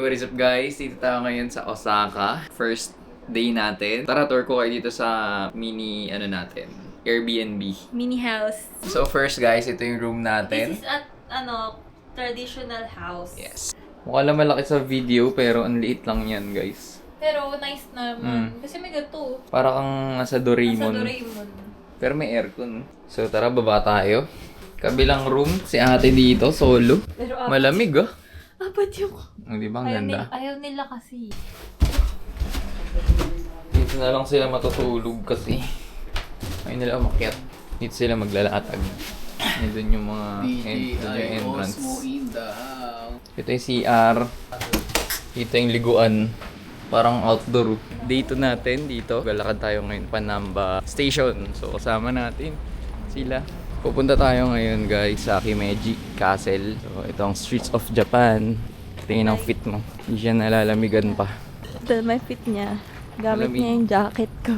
What is up guys? Dito tayo ngayon sa Osaka. First day natin. Tara, tour ko kayo dito sa mini, Airbnb. Mini house. So first guys, ito yung room natin. This is at, traditional house. Yes. Mukha lang malaki sa video pero ang liit lang yan guys. Pero nice naman. Kasi may gato. Para kang nasa Doraemon. Nasa Doraemon. Pero may aircon. So tara, baba tayo. Kabilang room, si ate dito, solo. Pero Malamig ah. apat yung... Di ba ang ganda? Ayaw nila kasi. Dito na lang sila matutulog kasi ayaw nila umakyat. Dito sila maglalatag. Dito yung mga entrance. Ito yung CR. Dito yung liguan. Parang outdoor. Dito natin, dito. Galakad tayo ngayon, Panamba Station. So kasama natin sila. Pupunta tayo ngayon guys sa Akimeji Castle. So ito ang Streets of Japan. Tingin ang fit mo. Hindi siya nalalamigan pa. Ito may fit niya. Gamit Malamig. niya yung jacket ko.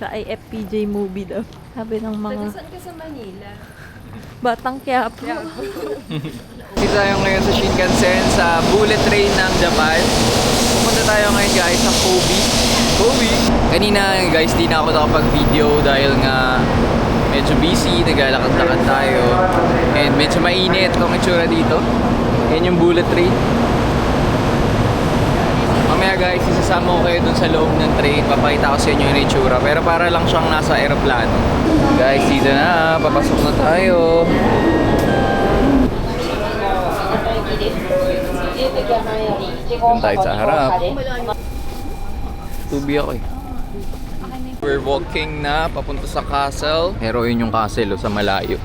Siya ay FPJ movie daw. Sabi ng mga Saan ka sa Manila? batang Quiapo. Dito tayo ngayon sa Shinkansen sa bullet train ng Japan. Pupunta tayo ngayon guys sa Kobe. Kanina guys, di na ako nakapag-video dahil nga medyo busy, naglalakad-lakad tayo. And medyo mainit ang itsura dito. Yan yung bullet train. Mamaya guys, isasama ko kayo dun sa loob ng train. Papakita ko sa inyo yung itsura. Pero para lang siyang nasa aeroplano. Guys, dito na. Papasok na tayo. Doon tayo sa harap. Tubi ako eh. We're walking na papunta sa castle. Pero yun yung castle sa malayo.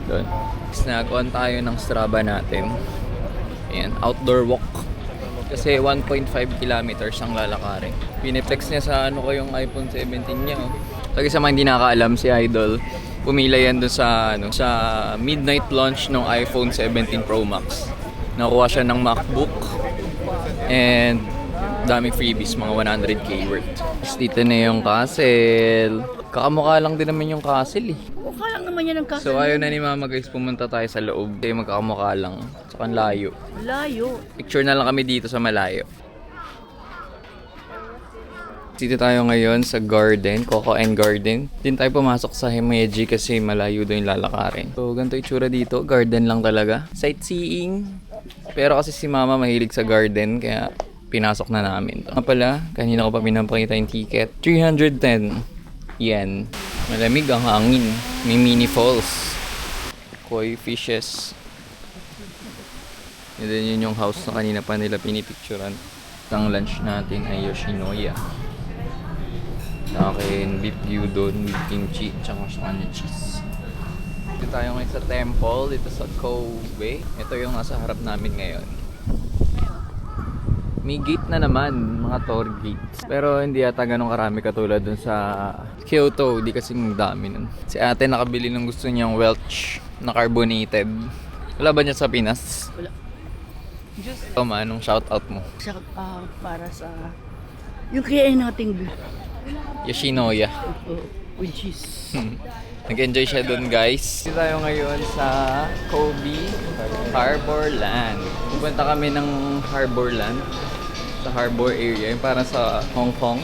Doon. Snaguan tayo ng Strava natin. Ayan, outdoor walk. Kasi 1.5 kilometers ang lalakarin. Piniplex niya sa ko yung iPhone 17 niya. Oh. Lagi sa mga hindi nakakaalam, si Idol, pumila yan doon sa, sa midnight launch ng iPhone 17 Pro Max. Nakuha siya ng MacBook. And daming freebies, mga 100k worth. Dito na yung castle. Kakamukha lang din naman yung castle eh. Mukha lang naman yan ang kasal. So ayaw na ni Mama guys, pumunta tayo sa loob. Kaya magkakamukha lang. Tsaka ang layo. Layo. Picture na lang kami dito sa malayo. Dito tayo ngayon sa garden, Coco and Garden. Din tayo pumasok sa Himeji kasi malayo doon yung lalakarin. So ganito itsura dito, garden lang talaga. Sightseeing. Pero kasi si Mama mahilig sa garden kaya pinasok na namin to. Pala, kanina ko pa pinapakita yung ticket. 310 yen. Malamig ang hangin. May mini falls. Koi fishes. And then yun yung house na kanina pa nila pinipicturan. Ang lunch natin ay Yoshinoya. Sa akin, beef gyudon with kimchi, tsaka sa kanya cheese. Dito tayo ngayon sa temple, dito sa Kobe. Ito yung nasa harap namin ngayon. May gate na naman, mga tour gates. Pero hindi yata ganun karami katulad dun sa Kyoto, di kasing dami nun. Si ate nakabili ng gusto niyang Welch na carbonated. Wala ba niya sa Pinas? Wala. Just Tama, anong shoutout mo? siya para sa yung kaya nating Yoshinoya. with cheese. Nag-enjoy siya dun guys. Dito tayo ngayon sa Kobe Harborland. Pupunta kami ng Harborland. Sa harbor area, yung parang sa Hong Kong.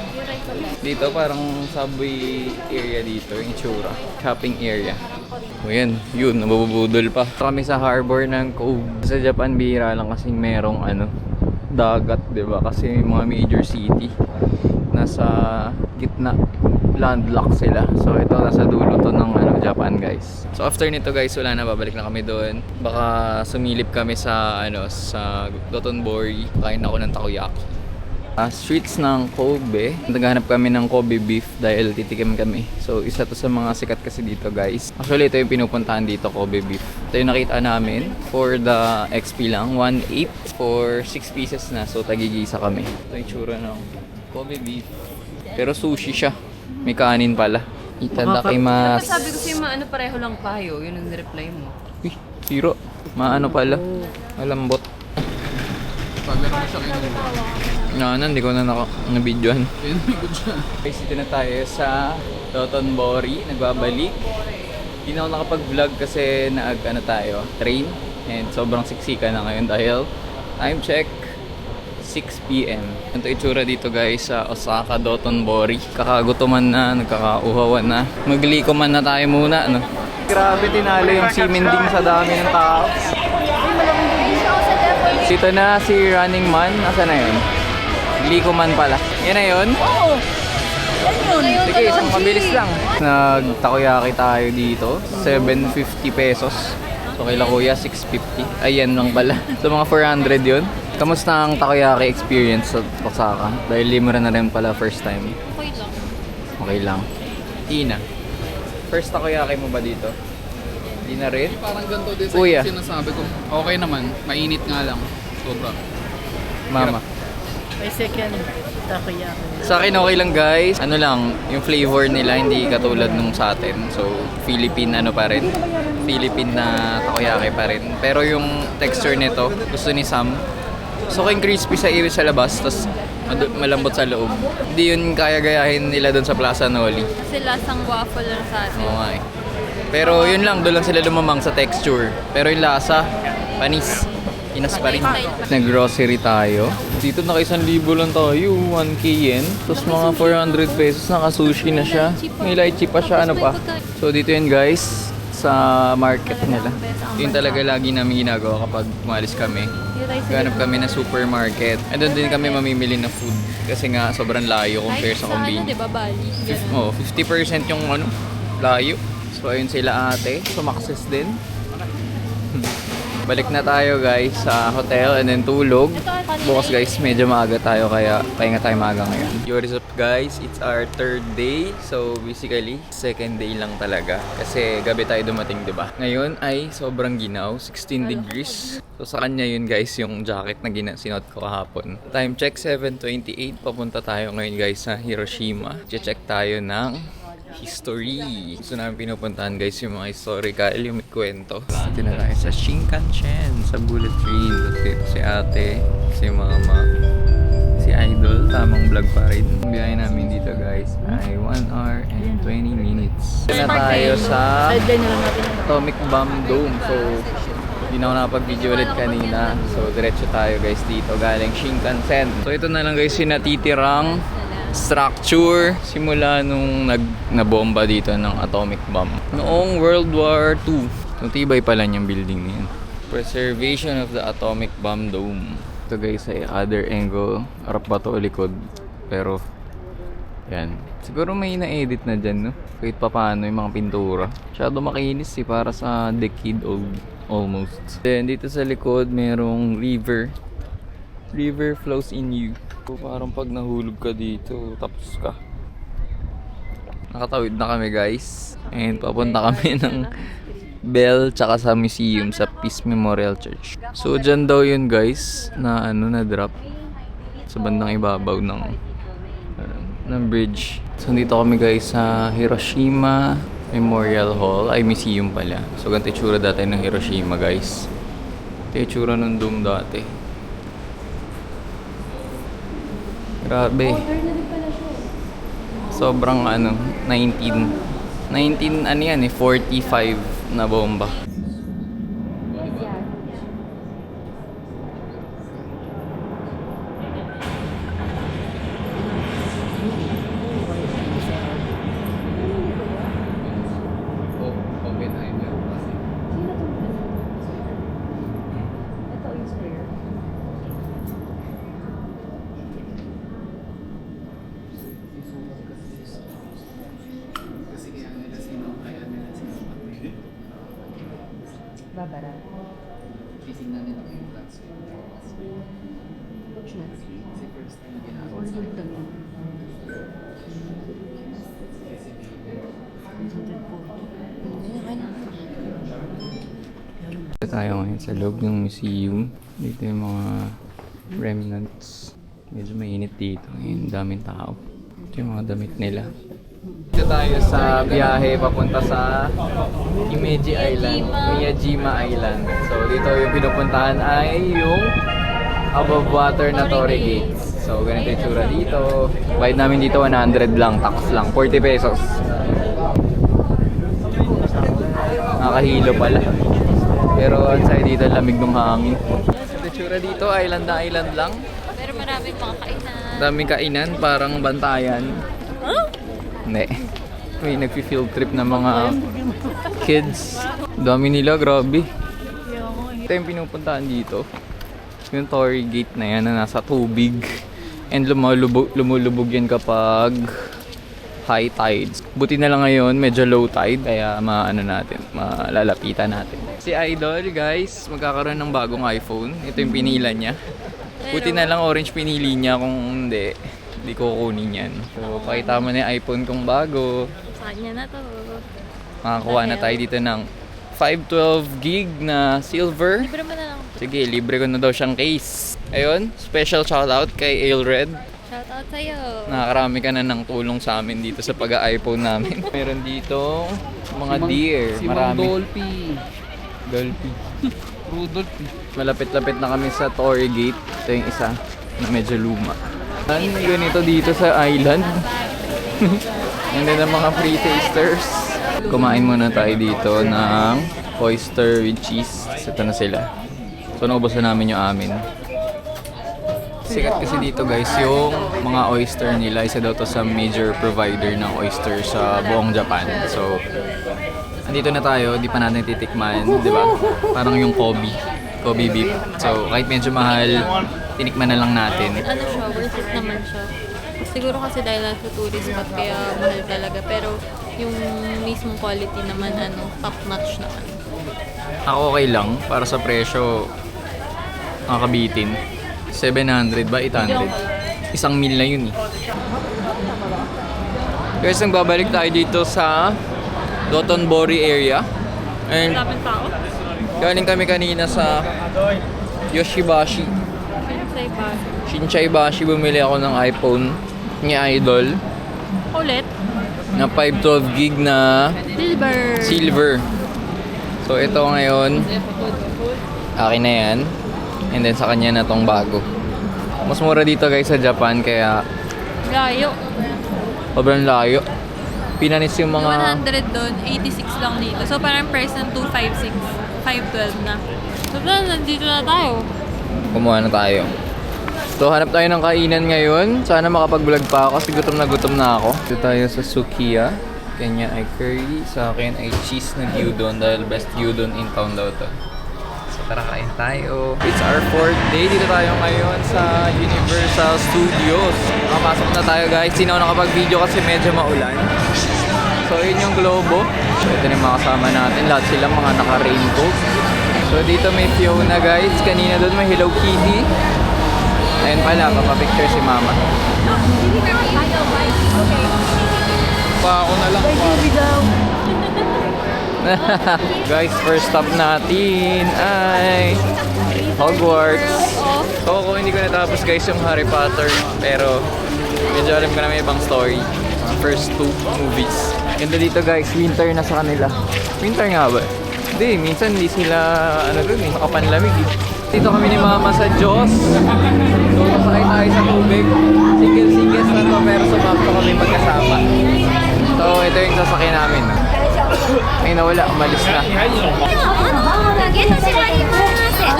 Dito parang subway area dito, yung itsura. Shopping area. O yan, yun, nabubudol pa. Kami sa harbor ng Kobe. Sa Japan, bihira lang kasing merong dagat, diba? Kasi mga major city nasa gitna, landlocked sila. So ito nasa dulo to ng Japan guys. So after nito guys, wala na, babalik na kami doon. Baka sumilip kami sa sa Dotonbori. Kain ako ng takoyaki. Streets ng Kobe. Naghanap kami ng Kobe beef dahil titikim kami. So isa to sa mga sikat kasi dito guys. Actually ito yung pinupuntahan dito, Kobe beef. Ito yung nakita namin for the XP lang, 1.8 for 6 pieces na. So tagigisa kami. Ito yung tsura ng Kobe beef. Pero sushi siya. May kanin pala. Itadakimasu. Dapat sabi ko sa'yo maano pareho lang tayo. Yun ang reply mo. Uy, zero. Maano pala. Malambot. Hindi ko na na-videoan. Guys, dito na tayo sa Dotonbori. Nagbabalik. Hindi na ako nakapag-vlog kasi tayo, train. And sobrang siksika na ngayon dahil time check 6 p.m. Ito itsura dito guys sa Osaka Dotonbori. Kakagutuman na, nagkakauhawan na. Magliko man na tayo muna, no? Grabe, tinalo yung si Minding sa dami ng tao. Dito na si Running Man. Asa na yun? Liko man pala. Yan na yun? Oo! Yan yun! Sige, isang mabilis lang. Nag-takoyaki tayo dito. 750 pesos. So kay Kuya, 650. Ayan lang pala. So mga 400 yun. Kamusta ang takoyaki experience sa Osaka? Dahil limura na rin pala first time. Okay lang. Okay lang. Tina, first takoyaki mo ba dito? Hindi na rin? Parang ganito din sa Kuya. sinasabi ko. Okay naman, mainit nga lang. Sobra. Mama. May second takoyaki. Sa akin okay lang guys. Ano lang, yung flavor nila hindi katulad nung sa atin. So, Philippine ano pa rin. Philippine na takoyaki pa rin. Pero yung texture nito, gusto ni Sam. So, kayong crispy sa iris sa labas, tapos malambot sa loob. Hindi yun kaya gayahin nila doon sa Plaza Noli. Kasi lasang waffle lang sa atin. Oo nga eh. Pero yun lang, doon lang sila lumamang sa texture. Pero yung lasa, panis. Inas pa rin. Nag-grocery tayo. Dito naka 1,000 lang tayo, 1K yen. Tapos mga 400 pesos, naka-sushi na siya. May lychee pa siya, ano pa. So dito yun guys, sa market nila. Yun talaga lagi namin ginagawa kapag umalis kami. Ganap kami na supermarket. And doon din kami mamimili ng food. Kasi nga sobrang layo compare sa convenience. Diba, Bali? 50% yung ano, layo. So ayun sila ate, sumakses din. Balik na tayo guys sa hotel and then tulog. Bukas guys, medyo maaga tayo kaya pahinga tayo maaga ngayon. What is up guys? It's our third day. So basically, second day lang talaga. Kasi gabi tayo dumating, di ba? Ngayon ay sobrang ginaw, 16 degrees. So sa kanya yun guys, yung jacket na sinuot ko kahapon. Time check 7:28. Papunta tayo ngayon guys sa Hiroshima. Check tayo ng history. Gusto namin pinupuntahan guys yung mga historical, yung may kwento. Dito na tayo sa Shinkansen, sa bullet train. Dito si ate, si mama, si idol. Tamang vlog pa rin. Ang biyahe namin dito guys ay 1 hour and 20 minutes. Dito na tayo sa Sideline na lang natin. Atomic Bomb Dome. So, hindi na ako nakapag-video ulit kanina. So, diretso tayo guys dito galing Shinkansen. So, ito na lang guys yung natitirang structure simula nung nabomba dito ng atomic bomb. Noong World War II. Tibay pala yung building na yan. Preservation of the Atomic Bomb Dome. Ito guys ay other angle. Harap ba ito o likod? Pero, yan. Siguro may na-edit na dyan, no? Kahit pa paano yung mga pintura. Masyado makinis eh, para sa decade old almost. Then dito sa likod, merong river. River flows in you. So, parang pag nahulog ka dito, tapos ka. Nakatawid na kami guys. And papunta kami ng Bell tsaka sa museum sa Peace Memorial Church. So dyan daw yun guys na na drop sa bandang ibabaw ng bridge. So dito kami guys sa Hiroshima Memorial Hall. Ay, museum pala. So ganito itsura dati ng Hiroshima guys. Ito itsura ng dome dati. Grabe. Sobrang 19 ano yan 45 na bomba. Babara. Titingnan nila ko yung plans. Dito tayo ngayon sa loob ng museum. Dito yung mga remnants. Medyo mainit dito. Ngayon, daming tao. Ito yung mga damit nila. Dito tayo sa biyahe papunta sa Miyajima Island. So dito yung pinupuntahan ay yung above water na Torre Gates. So ganito yung tsura dito. Bayad namin dito 100 lang, tax lang, 40 pesos. Nakahilo pala. Pero ang sa'yo dito lamig ng hangin. Ito yung tsura dito, island na island lang. Pero Maraming mga kainan. Daming kainan, parang bantayan. Huh? Hindi. May nag-field trip na mga kids. Dami nila, grabe. Ito yung pinupuntahan dito. Yung Torii Gate na yan na nasa tubig. And lumulubog yan kapag high tides. Buti na lang ngayon, medyo low tide. Kaya malalapitan natin. Si Idol, guys, magkakaroon ng bagong iPhone. Ito yung pinila niya. Buti na lang orange pinili niya. Kung hindi ko kukunin yan. So, pakita mo na yung iPhone kong bago. Sa kanya na to. Makakuha na tayo dito ng 512 gig na silver. Libre mo na lang. Sige, libre ko na daw siyang case. Ayun, special shoutout kay Ailred. Shoutout sa'yo. Nakakarami ka na ng tulong sa amin dito sa pag-iPhone namin. Meron dito mga deer. Si Mang Marami. Dolphy. Dolphy. Rudolph. Malapit-lapit na kami sa Torii Gate. Ito yung isa na medyo luma. May ganito dito sa island. And then ang mga free tasters. Kumain muna tayo dito ng oyster with cheese. Ito na sila. So naubos na namin yung amin. Sikat kasi dito guys yung mga oyster nila. Isa daw to sa major provider ng oyster sa buong Japan. So andito na tayo, di pa natin titikman, di ba? Parang yung Kobe beef. So kahit medyo mahal, tinikman na lang natin. Ano siya, worth it naman siya. Siguro kasi dahil nasa tourist spot kaya mahal talaga. Pero yung mismong quality naman, top notch naman. Ako okay lang, para sa presyo, nakakabitin. 700 ba? 800? Isang meal na yun eh. Guys, nagbabalik tayo dito sa Dotonbori area. And Daming tao. galing kami kanina sa Yoshibashi. Shinsaibashi, bumili ako ng iPhone ni Idol Ulit. na 512 gig na silver. So ito ngayon, akin na yan. And then sa kanya na tong bago. Mas mura dito guys sa Japan kaya Layo. sobrang layo. Pinanis yung mga... 100 doon, 86 lang dito. So parang price ng 256, 512 na. So nandito na tayo. Kumuha na tayo. So hanap tayo ng kainan ngayon. Sana makapag-vlog pa ako kasi gutom na ako. Dito tayo sa Sukiya. Kanya ay curry. Sa akin ay cheese na gyudon dahil best gyudon in town daw to. So tara, kain tayo. It's our 4th day. Dito tayo ngayon sa Universal Studios. Makapasok na tayo guys. Sino nakapag-video kasi medyo maulan. So yun yung globo. So ito na yung mga kasama natin. Lahat sila mga naka-raincoat. So dito may Fiona guys. Kanina doon may Hello Kitty. Ayun pala, papapicture si Mama. Pa ako na lang. Guys, first stop natin ay Hogwarts. So ako hindi ko natapos guys yung Harry Potter. Pero medyo alam ko na may ibang story. Mga first 2 movies. Ganda dito guys, winter na sa kanila. Winter nga ba? Hindi, minsan hindi sila dun eh, makapanlamig eh. Dito kami ni Mama sa Diyos. So masakay tayo sa tubig. Single-singles na to pero sumapto kami magkasama. So ito yung sasakyan namin. Ay nawala, umalis na.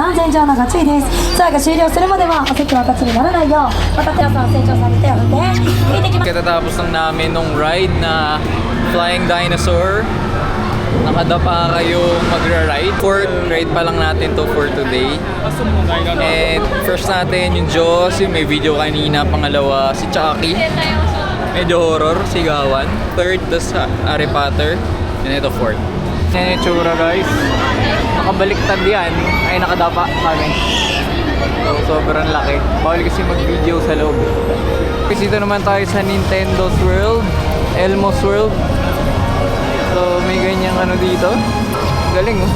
安全上のが注意ですツアーが終了するまではお席は立ちにならないようまた皆さん成長されておいて見てきます Katatapos lang namin nung ride na Flying Dinosaur. Nakadapa kayong magra-ride. 4th ride pa lang natin to for today. And first natin yung Jaws, yung may video kanina. Pangalawa si Chucky. Medyo horror, sigawan. 3rd, tas Harry Potter. And ito 4th. Yan yung tsura guys. Nakabaliktad yan. Ay nakadapa kami. So sobrang laki. Bawal kasi mag-video sa loob. Kasi dito naman tayo sa Nintendo's World. Elmo's World. So may ganyang dito. Galing oh.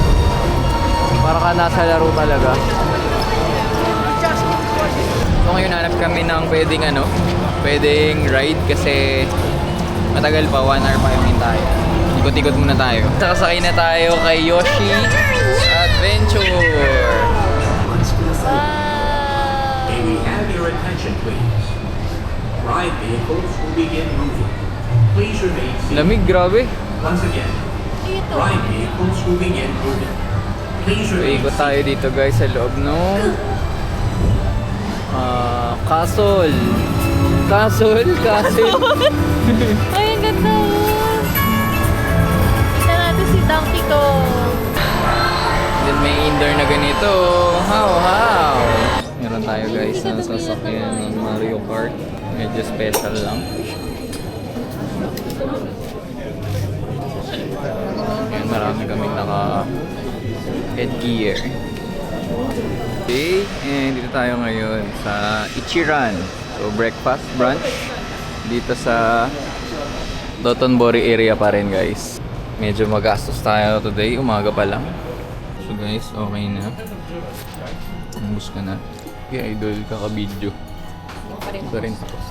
Para ka nasa laro talaga. So ngayon hanap kami ng pwedeng ride kasi matagal pa, 1 hour pa yung hintay. Ikot-ikot muna tayo. Sakasakay na tayo kay Yoshi Adventure. May we have your attention, please? Ride vehicles will begin moving. Please remain seated. Lamig, grabe. Once again, ride vehicles will begin moving. Please So remain ikot tayo dito guys sa loob no Castle. Castle. Ay, ang ganda oh. Tignan natin si Donkey Kong. Then may indoor na ganito. How? Meron tayo guys na sasakyan ng Mario Kart. Medyo special lang. Ayan, marami kaming naka headgear. Okay, and dito tayo ngayon sa Ichiran. So breakfast, brunch. Dito sa Dotonbori area pa rin guys. Medyo magastos tayo today, umaga pa lang. So guys, okay na. Umbus ka na. Okay, idol, kaka-video. Ito rin tapos.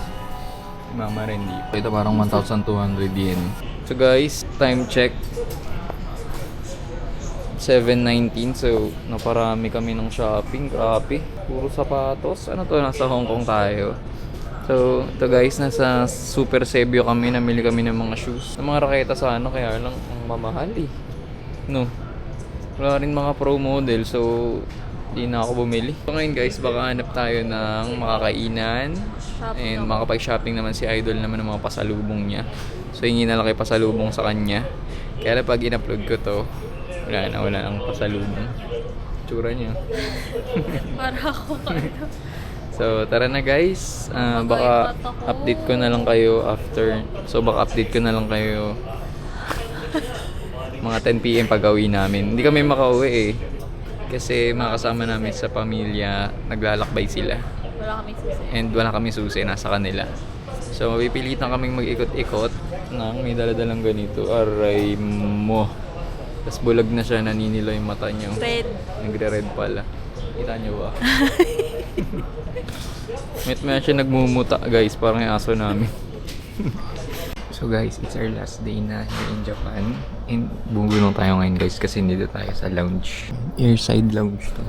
Mama rin di. Ito parang 1,200 yen. So guys, time check. 7:19, so naparami kami ng shopping. Grabe, puro sapatos. Ano to, nasa Hong Kong tayo. So, ito guys, nasa Super Sebio kami. Namili kami ng mga shoes. Ng mga raketa sa ano, kaya lang ang mamahal eh. No. Wala rin mga pro model, so di na ako bumili. So ngayon guys, baka hanap tayo ng makakainan. And makapag-shopping naman si Idol naman ng mga pasalubong niya. So hingi na lang kay pasalubong sa kanya. Kaya pag in-upload ko to, wala nang pasalubong. Tsura niya. Para ako ano. So tara na guys. Baka update ko na lang kayo after. So baka update ko na lang kayo mga 10 PM pag uwi namin. Hindi kami makauwi eh. Kasi mga kasama namin sa pamilya, naglalakbay sila. Wala kami susi. And wala kami susi, nasa kanila. So mapipilitan kaming mag-ikot-ikot ng may daladalang ganito. Aray mo. Tapos bulag na siya, naninilo yung mata niyo. Red. Nagre-red pala. Kita niyo ba? May siya nagmumuta guys, parang yung aso namin. So guys, it's our last day na here in Japan. And bumulong tayo ngayon guys kasi dito tayo sa lounge. Airside lounge to.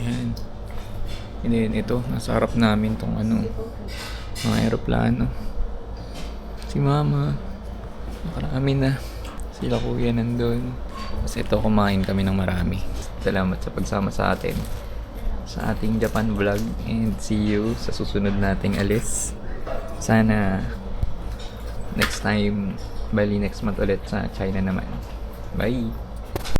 Yan. And then ito, nasa harap namin tong ano, mga aeroplano. Si mama, nakarami na. Sila kuya nandun. Kasi ito, kumain kami ng marami. Salamat sa pagsama sa atin sa ating Japan vlog. And see you sa susunod nating alis. Sana next time, bali next month ulit sa China naman. Bye!